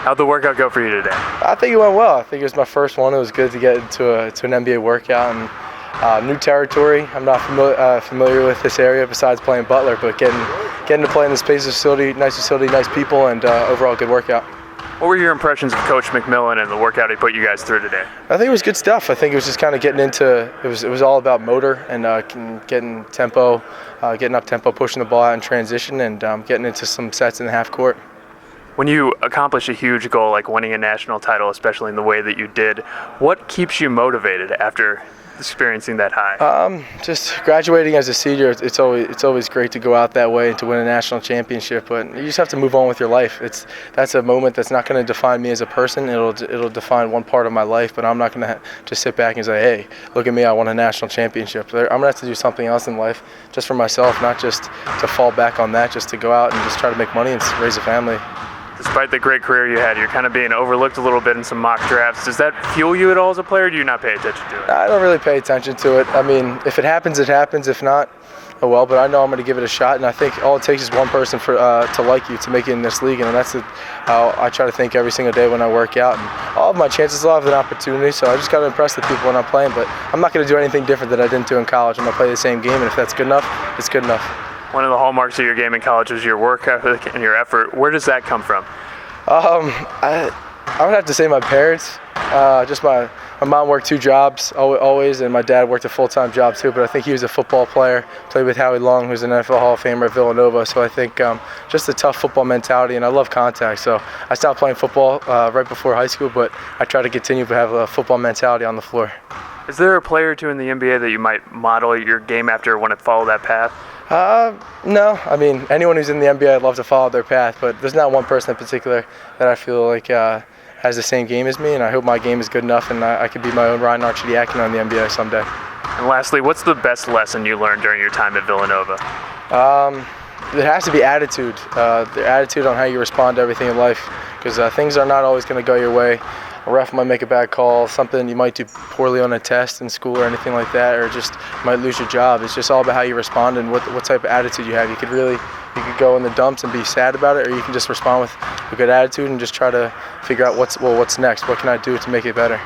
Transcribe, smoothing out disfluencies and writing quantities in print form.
How'd the workout go for you today? I think it went well. I think it was my first one. It was good to get into an NBA workout and new territory. I'm not familiar with this area besides playing Butler, but getting to play in this Pacers facility, nice people, and overall good workout. What were your impressions of Coach McMillen and the workout he put you guys through today? I think it was good stuff. I think it was just kind of getting into it was all about motor and getting tempo, getting up tempo, pushing the ball out in transition, and getting into some sets in the half court. When you accomplish a huge goal like winning a national title, especially in the way that you did, what keeps you motivated after experiencing that high? Just graduating as a senior, it's always great to go out that way and to win a national championship. But you just have to move on with your life. That's a moment that's not going to define me as a person. It'll define one part of my life. But I'm not going to just sit back and say, "Hey, look at me! I won a national championship." I'm going to have to do something else in life, just for myself, not just to fall back on that. Just to go out and just try to make money and raise a family. Despite the great career you had, you're kind of being overlooked a little bit in some mock drafts. Does that fuel you at all as a player, or do you not pay attention to it? I don't really pay attention to it. I mean, if it happens, it happens. If not, oh well. But I know I'm going to give it a shot, and I think all it takes is one person to like you to make it in this league, and that's how I try to think every single day when I work out. And all of my chances will have an opportunity, so I just got to impress the people when I'm playing. But I'm not going to do anything different that I didn't do in college. I'm going to play the same game, and if that's good enough, it's good enough. One of the hallmarks of your game in college was your work ethic and your effort. Where does that come from? I would have to say my parents. Just my mom worked 2 jobs always, and my dad worked a full-time job too. But I think he was a football player. Played with Howie Long, who's an NFL Hall of Famer at Villanova. So I think just a tough football mentality, and I love contact. So I stopped playing football right before high school, but I try to continue to have a football mentality on the floor. Is there a player or two in the NBA that you might model your game after or want to follow that path? No. I mean, anyone who's in the NBA, I'd love to follow their path, but there's not one person in particular that I feel like has the same game as me, and I hope my game is good enough and I can be my own Ryan Arcidiacono in the NBA someday. And lastly, what's the best lesson you learned during your time at Villanova? There has to be attitude. The attitude on how you respond to everything in life, because things are not always going to go your way. A ref might make a bad call, something you might do poorly on a test in school or anything like that, or just you might lose your job. It's just all about how you respond and what type of attitude you have. You could go in the dumps and be sad about it, or you can just respond with a good attitude and just try to figure out what's next. What can I do to make it better?